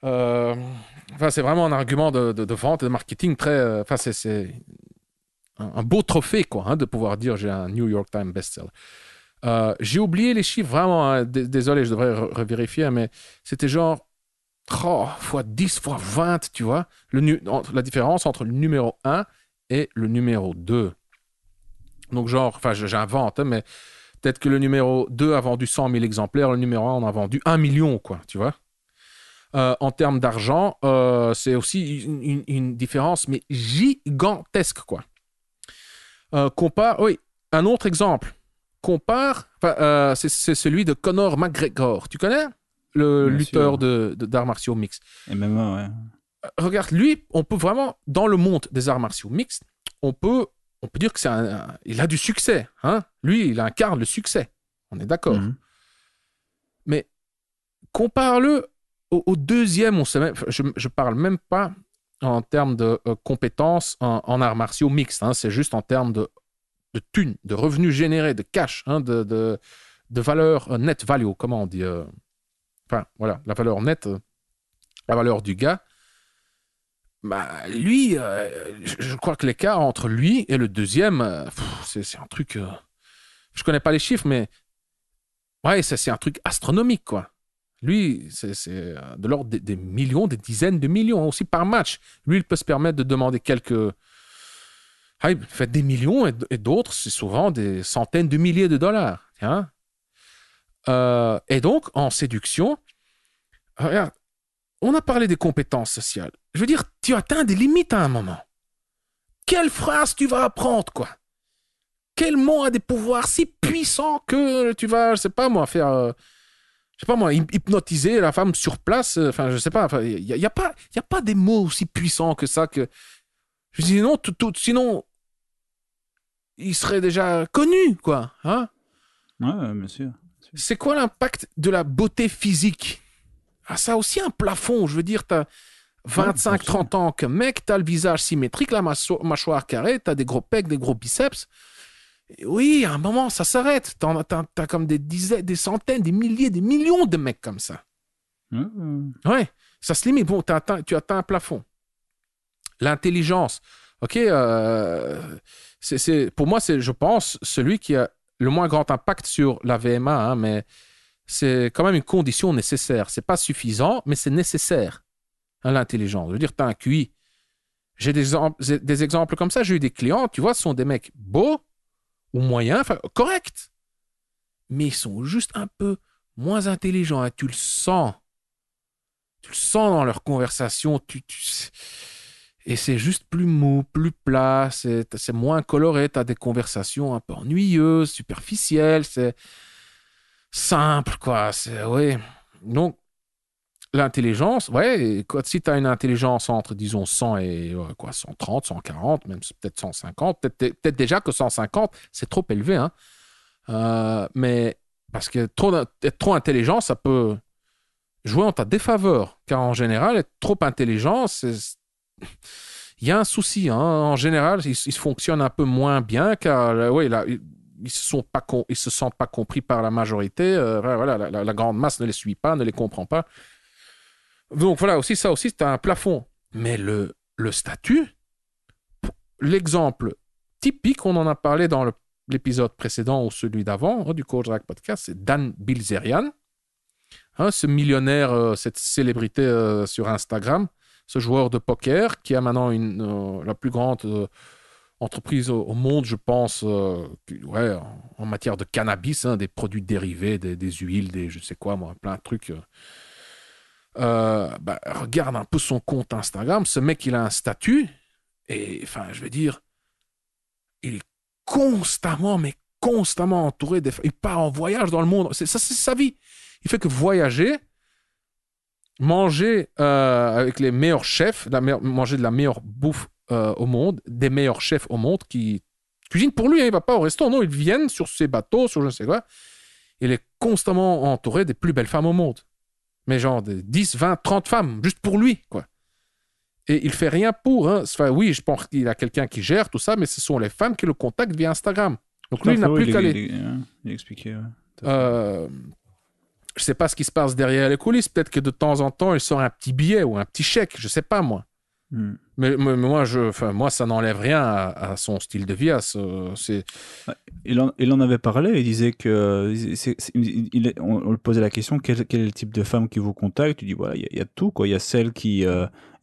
c'est vraiment un argument de vente et de marketing très... c'est un beau trophée, quoi, hein, de pouvoir dire j'ai un New York Times best-seller. J'ai oublié les chiffres, vraiment. Hein, désolé, je devrais revérifier, mais c'était genre fois 10, fois 20, tu vois. La différence entre le numéro 1 et le numéro 2. Donc, j'invente, hein, mais peut-être que le numéro 2 a vendu 100 000 exemplaires, le numéro 1 en a vendu 1 million, quoi, tu vois. En termes d'argent, c'est aussi une différence, mais gigantesque, quoi. Oui, un autre exemple. C'est celui de Conor McGregor. Tu connais? Le Bien lutteur sûr. d'arts martiaux mixtes. MMA, ouais. Regarde, lui, on peut vraiment, dans le monde des arts martiaux mixtes, on peut dire que il a du succès. Hein? Lui, il incarne le succès. On est d'accord. Mhm. Mais compare-le au deuxième. Je parle même pas en termes de compétences en arts martiaux mixtes. Hein? C'est juste en termes de thunes, de revenus générés, de cash, hein, de valeur net value, comment on dit voilà, la valeur nette, la valeur du gars. Bah, lui, je crois que l'écart entre lui et le deuxième, c'est un truc... je connais pas les chiffres, mais ouais, c'est un truc astronomique, quoi. Lui, c'est de l'ordre des millions, des dizaines de millions aussi par match. Lui, il peut se permettre de demander quelques... il fait des millions et d'autres, c'est souvent des centaines de milliers de dollars. Hein? Et donc, en séduction, regarde, on a parlé des compétences sociales. Je veux dire, tu atteins des limites à un moment. Quelle phrase tu vas apprendre, quoi? Quel mot a des pouvoirs si puissants que tu vas, je sais pas moi, faire... je sais pas moi, hypnotiser la femme sur place. Enfin, je sais pas. Il y a pas des mots aussi puissants que ça que... Je dis non, sinon... il serait déjà connu, quoi. Hein? Ouais, bien sûr. C'est quoi l'impact de la beauté physique? Ah, ça a aussi un plafond. Je veux dire, t'as 25-30 ans que mec, t'as le visage symétrique, la mâchoire carrée, t'as des gros pecs, des gros biceps. Et oui, à un moment, ça s'arrête. T'as comme des dizaines, des centaines, des milliers, des millions de mecs comme ça. Ouais, ça se limite. Bon, tu atteins un plafond. L'intelligence. OK, pour moi, c'est, je pense, celui qui a le moins grand impact sur la VMA, hein, mais c'est quand même une condition nécessaire. C'est pas suffisant, mais c'est nécessaire, hein, l'intelligence. Je veux dire, tu as un QI. J'ai des exemples comme ça. J'ai eu des clients, tu vois, ce sont des mecs beaux ou moyens, enfin, corrects, mais ils sont juste un peu moins intelligents. Hein. Tu le sens. Tu le sens dans leur conversation. Et c'est juste plus mou, plus plat, c'est moins coloré, tu as des conversations un peu ennuyeuses, superficielles, c'est simple, quoi. Ouais. Donc, l'intelligence, ouais, si tu as une intelligence entre, disons, 100 et 130, 140, même peut-être 150, peut-être déjà que 150, c'est trop élevé, hein. Mais parce que être trop intelligent, ça peut jouer en ta défaveur, car en général, être trop intelligent, il y a un souci, hein. En général, ils fonctionnent un peu moins bien car ouais, là, ils se sentent pas compris par la majorité. Voilà, la grande masse ne les suit pas, ne les comprend pas. Donc voilà, ça aussi, c'est un plafond. Mais le statut, l'exemple typique, on en a parlé dans l'épisode précédent ou celui d'avant, du Coach Drag Podcast, c'est Dan Bilzerian, hein, ce millionnaire, cette célébrité sur Instagram, ce joueur de poker qui a maintenant la plus grande entreprise au monde, je pense, ouais, en matière de cannabis, hein, des produits dérivés, des huiles, des je sais quoi, moi, plein de trucs. Regarde un peu son compte Instagram. Ce mec, il a un statut et, enfin, je veux dire, il est constamment entouré des... Il part en voyage dans le monde. C'est sa vie. Il fait que voyager, manger avec les meilleurs chefs, manger de la meilleure bouffe au monde, des meilleurs chefs au monde qui cuisinent pour lui. Hein, il ne va pas au resto, non, ils viennent sur ses bateaux, sur je ne sais quoi. Il est constamment entouré des plus belles femmes au monde. Mais genre de 10, 20, 30 femmes, juste pour lui, quoi. Et il ne fait rien pour. Hein. Enfin, oui, je pense qu'il a quelqu'un qui gère tout ça, mais ce sont les femmes qui le contactent via Instagram. Donc lui, il n'a plus qu'à aller... Il expliquait, ouais. Je sais pas ce qui se passe derrière les coulisses. Peut-être que de temps en temps, il sort un petit billet ou un petit chèque. Je sais pas, moi. Mais moi, ça n'enlève rien à son style de vie. Il en avait parlé. Il disait que on lui posait la question quel est le type de femme qui vous contacte. Il dit voilà, il y a tout, quoi. Il y a celles qui,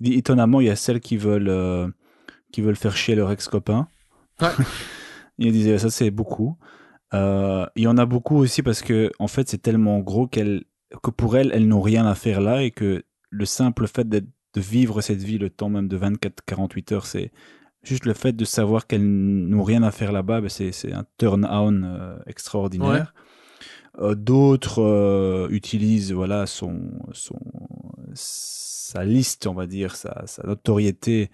étonnamment, il y a celles qui veulent faire chier leur ex-copain. Ouais. Il disait ça, c'est beaucoup. Il y en a beaucoup aussi parce que en fait, c'est tellement gros que pour elles n'ont rien à faire là et que le simple fait de vivre cette vie le temps même de 24-48 heures, c'est juste le fait de savoir qu'elles n'ont rien à faire là-bas, c'est un turn-on extraordinaire. Ouais. D'autres utilisent voilà sa liste, on va dire, sa notoriété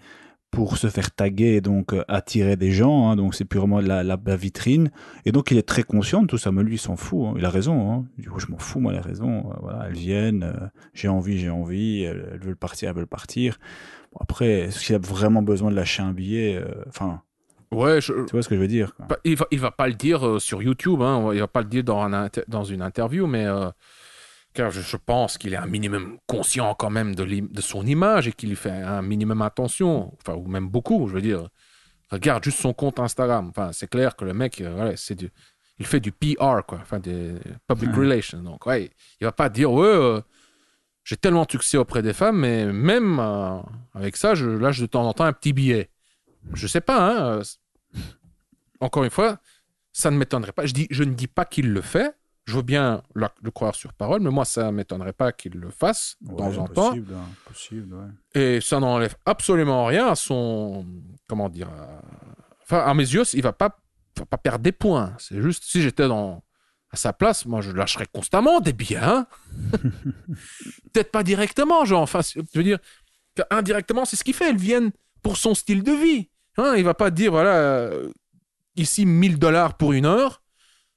pour se faire taguer et donc attirer des gens, hein, donc c'est purement la vitrine. Et donc il est très conscient de tout ça, mais lui il s'en fout, hein, il a raison. Hein. Du coup je m'en fous, moi, il a raison. Voilà, elles viennent, j'ai envie, elles veulent partir, Bon, après, est-ce qu'il a vraiment besoin de lâcher un billet Ouais, tu vois ce que je veux dire, quoi. Il va pas le dire sur YouTube, hein, il va pas le dire dans une interview, mais... car je pense qu'il est un minimum conscient quand même de son image et qu'il y fait un minimum attention, enfin, ou même beaucoup, je veux dire. Regarde juste son compte Instagram. Enfin, c'est clair que le mec, voilà, il fait du PR, quoi, enfin, des public relations. Donc, ouais, il va pas dire, j'ai tellement de succès auprès des femmes, mais même avec ça, je lâche de temps en temps un petit billet. Je sais pas, hein. Encore une fois, ça ne m'étonnerait pas. Je ne dis pas qu'il le fait. Je veux bien le croire sur parole, mais moi, ça ne m'étonnerait pas qu'il le fasse de temps en temps. Possible, ouais. Et ça n'enlève absolument rien à son... Comment dire à mes yeux, il ne va pas perdre des points. C'est juste, si j'étais à sa place, moi, je lâcherais constamment des billets. Hein. Peut-être pas directement, genre. Enfin, je veux dire, indirectement, c'est ce qu'il fait. Elles viennent pour son style de vie. Hein, il ne va pas dire, voilà, ici, $1000 pour 1 heure.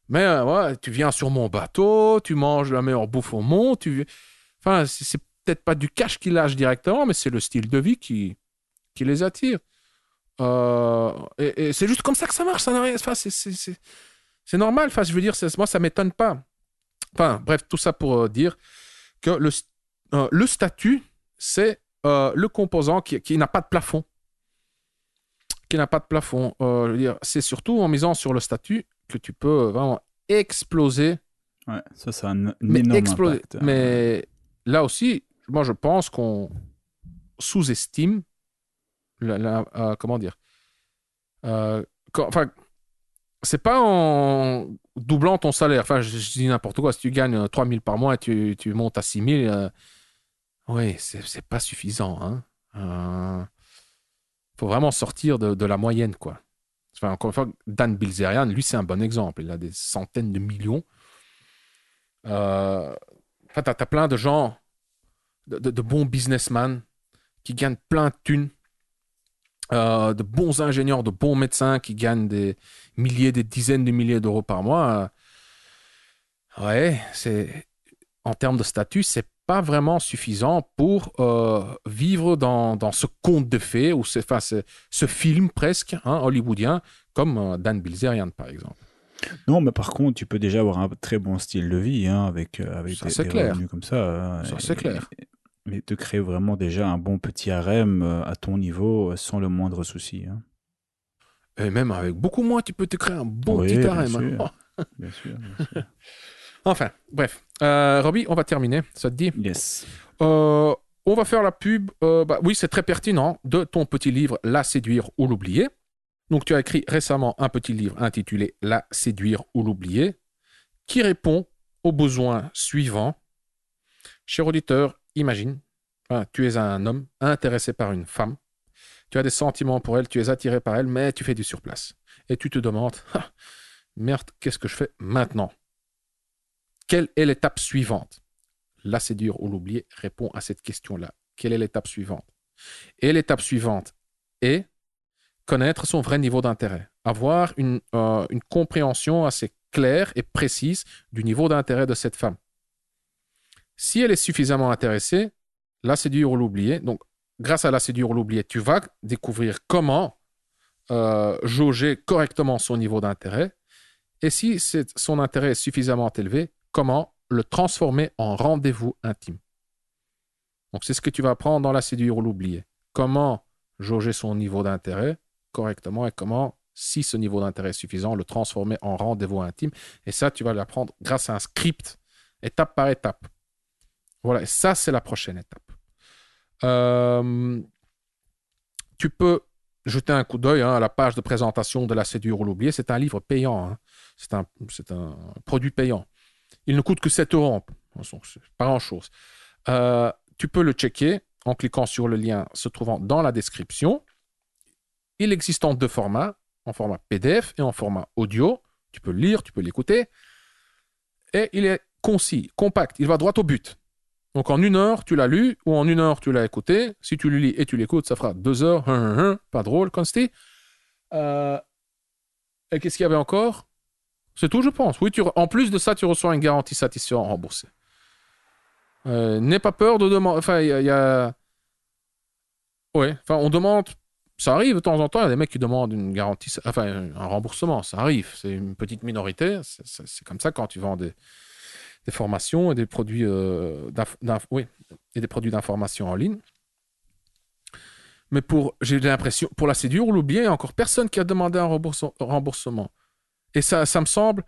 Mais ouais, tu viens sur mon bateau, tu manges la meilleure bouffe au monde, Enfin, c'est peut-être pas du cash qui lâche directement, mais c'est le style de vie qui les attire. Et c'est juste comme ça que ça marche. Ça n'a rien. Enfin, c'est normal. Enfin, je veux dire, moi, ça m'étonne pas. Enfin, bref, tout ça pour dire que le statut, c'est le composant qui n'a pas de plafond. Qui n'a pas de plafond. Je veux dire, c'est surtout en misant sur le statut que tu peux vraiment exploser. Ouais, ça a un énorme impact. Mais là aussi, moi, je pense qu'on sous-estime comment dire enfin, c'est pas en doublant ton salaire. Enfin, je dis n'importe quoi. Si tu gagnes 3 000 par mois et tu montes à 6 000, oui, c'est pas suffisant. Hein. Faut vraiment sortir de la moyenne, quoi. Enfin, encore une fois, Dan Bilzerian, lui, c'est un bon exemple. Il a des centaines de millions. Enfin, t'as plein de gens, de bons businessmen qui gagnent plein de thunes. De bons ingénieurs, de bons médecins qui gagnent des milliers, des dizaines de milliers d'euros par mois. Ouais, en termes de statut, c'est pas vraiment suffisant pour vivre dans ce conte de fées ou ce film presque hollywoodien comme Dan Bilzerian par exemple. Non, mais par contre, tu peux déjà avoir un très bon style de vie avec ça, des revenus comme ça. Ça, c'est clair. Mais te créer vraiment déjà un bon petit harem à ton niveau sans le moindre souci. Hein. Et même avec beaucoup moins, tu peux te créer un bon Oui, petit bien harem. sûr. Hein. Bien sûr. Enfin, bref. Robbie, on va terminer, ça te dit? Yes. On va faire la pub. Oui, c'est très pertinent de ton petit livre La séduire ou l'oublier. Donc, tu as écrit récemment un petit livre intitulé La séduire ou l'oublier qui répond aux besoins suivants. Cher auditeur, imagine, tu es un homme intéressé par une femme. Tu as des sentiments pour elle, tu es attiré par elle, mais tu fais du surplace. Et tu te demandes, merde, qu'est-ce que je fais maintenant? Quelle est l'étape suivante? La séduire ou l'oublier répond à cette question-là. Quelle est l'étape suivante? Et l'étape suivante est connaître son vrai niveau d'intérêt. Avoir une compréhension assez claire et précise du niveau d'intérêt de cette femme. Si elle est suffisamment intéressée, la séduire ou l'oublier, donc grâce à la séduire ou l'oublier, tu vas découvrir comment jauger correctement son niveau d'intérêt. Et si son intérêt est suffisamment élevé, comment le transformer en rendez-vous intime. Donc, c'est ce que tu vas apprendre dans la séduire ou l'oublier. Comment jauger son niveau d'intérêt correctement et comment, si ce niveau d'intérêt est suffisant, le transformer en rendez-vous intime. Et ça, tu vas l'apprendre grâce à un script, étape par étape. Voilà, et ça, c'est la prochaine étape. Tu peux jeter un coup d'œil à la page de présentation de la séduire ou l'oublier. C'est un livre payant. Hein. C'est un produit payant. Il ne coûte que 7 €. C'est pas grand-chose. Tu peux le checker en cliquant sur le lien se trouvant dans la description. Il existe en deux formats, en format PDF et en format audio. Tu peux le lire, tu peux l'écouter. Et il est concis, compact, il va droit au but. Donc en 1 heure, tu l'as lu, ou en 1 heure, tu l'as écouté. Si tu le lis et tu l'écoutes, ça fera 2 heures. Pas drôle, Consti. Et qu'est-ce qu'il y avait encore? C'est tout, je pense. Oui, en plus de ça, tu reçois une garantie satisfaisante remboursée. N'aie pas peur de demander. Enfin, il y a. Ouais, enfin, on demande. Ça arrive de temps en temps, il y a des mecs qui demandent une garantie, enfin, un remboursement. Ça arrive. C'est une petite minorité. C'est comme ça quand tu vends des formations et des produits, et des produits d'information en ligne. Mais j'ai l'impression, pour la séduire ou l'oublier, il n'y a encore personne qui a demandé un remboursement. Et ça me semble...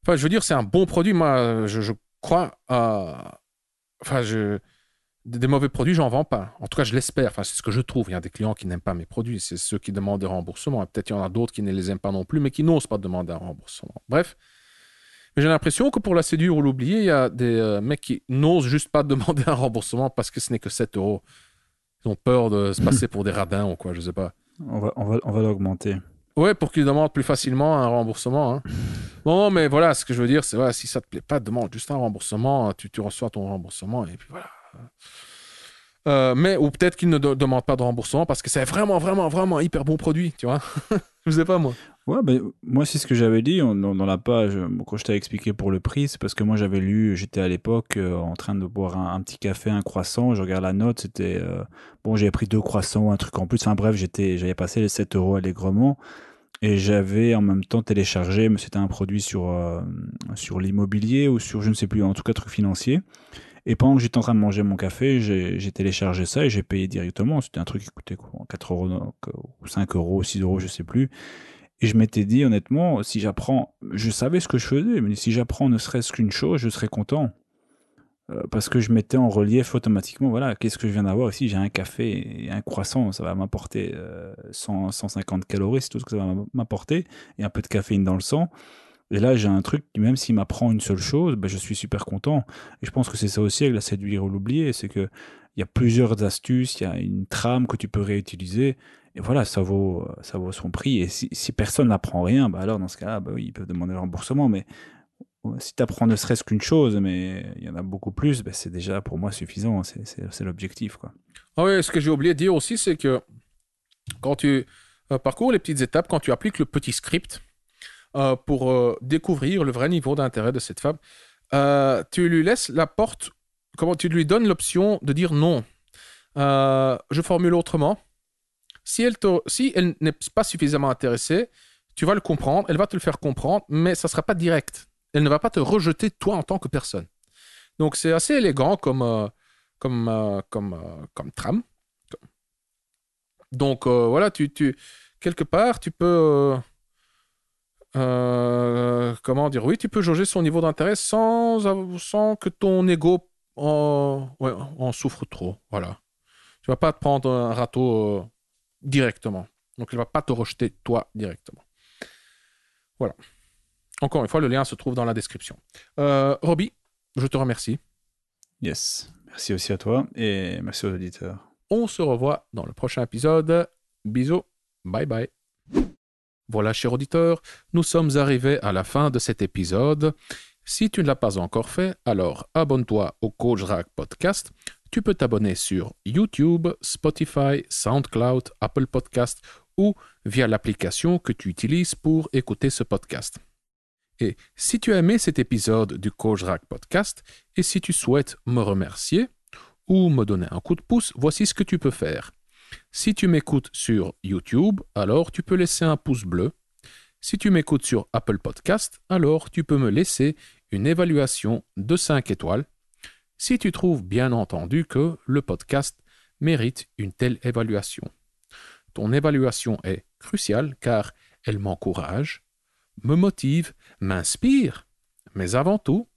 Enfin, je veux dire, c'est un bon produit. Moi, je crois à... Enfin, des mauvais produits, j'en vends pas. En tout cas, je l'espère. Enfin, c'est ce que je trouve. Il y a des clients qui n'aiment pas mes produits. C'est ceux qui demandent des remboursements. Et peut-être il y en a d'autres qui ne les aiment pas non plus, mais qui n'osent pas demander un remboursement. Bref. Mais j'ai l'impression que pour la séduire ou l'oublier, il y a des mecs qui n'osent juste pas demander un remboursement parce que ce n'est que 7 €. Ils ont peur de se passer pour des radins ou quoi, je sais pas. On va l'augmenter. Ouais, pour qu'ils demandent plus facilement un remboursement. Hein. Bon, mais voilà, ce que je veux dire, c'est voilà, si ça te plaît pas, demande juste un remboursement, tu reçois ton remboursement et puis voilà. Mais ou peut-être qu'ils ne demandent pas de remboursement parce que c'est vraiment, vraiment, vraiment hyper bon produit, tu vois. Je sais pas moi. Ouais, ben, moi, c'est ce que j'avais dit dans la page. Quand je t'avais expliqué pour le prix, c'est parce que moi, j'avais lu, j'étais à l'époque en train de boire un petit café, un croissant. Je regarde la note, c'était. Bon, j'avais pris 2 croissants, un truc en plus. Enfin bref, j'avais passé les 7 euros allègrement. Et j'avais en même temps téléchargé, mais c'était un produit sur l'immobilier ou sur, je ne sais plus, en tout cas, truc financier. Et pendant que j'étais en train de manger mon café, j'ai téléchargé ça et j'ai payé directement. C'était un truc qui coûtait quoi, 4 euros, ou 5 euros, 6 euros, je sais plus. Et je m'étais dit, honnêtement, si j'apprends, je savais ce que je faisais, mais si j'apprends ne serait-ce qu'une chose, je serais content. Parce que je mettais en relief automatiquement, voilà, qu'est-ce que je viens d'avoir ici? J'ai un café et un croissant, ça va m'apporter 150 calories, c'est tout ce que ça va m'apporter, et un peu de caféine dans le sang. Et là, j'ai un truc qui, même s'il m'apprend une seule chose, ben, je suis super content. Et je pense que c'est ça aussi avec la séduire ou l'oublier, c'est que il y a plusieurs astuces, il y a une trame que tu peux réutiliser. Et voilà, ça vaut son prix. Et si personne n'apprend rien, bah alors dans ce cas-là, bah oui, ils peuvent demander le remboursement. Mais si tu apprends ne serait-ce qu'une chose, mais il y en a beaucoup plus, bah, c'est déjà pour moi suffisant. C'est l'objectif, quoi. Ah oui, ce que j'ai oublié de dire aussi, c'est que quand tu parcours les petites étapes, quand tu appliques le petit script pour découvrir le vrai niveau d'intérêt de cette femme, tu lui laisses la porte, comment tu lui donnes l'option de dire non. Je formule autrement. Si elle n'est pas suffisamment intéressée, tu vas le comprendre, elle va te le faire comprendre, mais ça ne sera pas direct. Elle ne va pas te rejeter toi en tant que personne. Donc c'est assez élégant comme trame. Donc voilà, quelque part, tu peux comment dire, oui, tu peux jauger son niveau d'intérêt sans que ton ego en souffre trop. Voilà. Tu vas pas te prendre un râteau directement. Donc, il va pas te rejeter toi directement. Voilà. Encore une fois, le lien se trouve dans la description. Roby, je te remercie. Yes. Merci aussi à toi et merci aux auditeurs. On se revoit dans le prochain épisode. Bisous. Bye bye. Voilà, cher auditeur, nous sommes arrivés à la fin de cet épisode. Si tu ne l'as pas encore fait, alors abonne-toi au Coach Rack Podcast. Tu peux t'abonner sur YouTube, Spotify, SoundCloud, Apple Podcast ou via l'application que tu utilises pour écouter ce podcast. Et si tu as aimé cet épisode du Coach Rack Podcast et si tu souhaites me remercier ou me donner un coup de pouce, voici ce que tu peux faire. Si tu m'écoutes sur YouTube, alors tu peux laisser un pouce bleu. Si tu m'écoutes sur Apple Podcast, alors tu peux me laisser une évaluation de 5 étoiles. Si tu trouves bien entendu que le podcast mérite une telle évaluation. Ton évaluation est cruciale car elle m'encourage, me motive, m'inspire. Mais avant tout,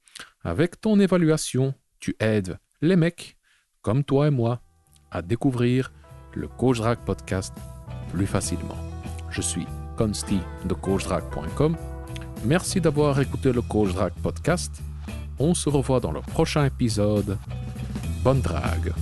avec ton évaluation, tu aides les mecs comme toi et moi à découvrir le Coach Rack Podcast plus facilement. Je suis Consti de CoachRack.com. Merci d'avoir écouté le Coach Rack Podcast. On se revoit dans le prochain épisode. Bonne drague!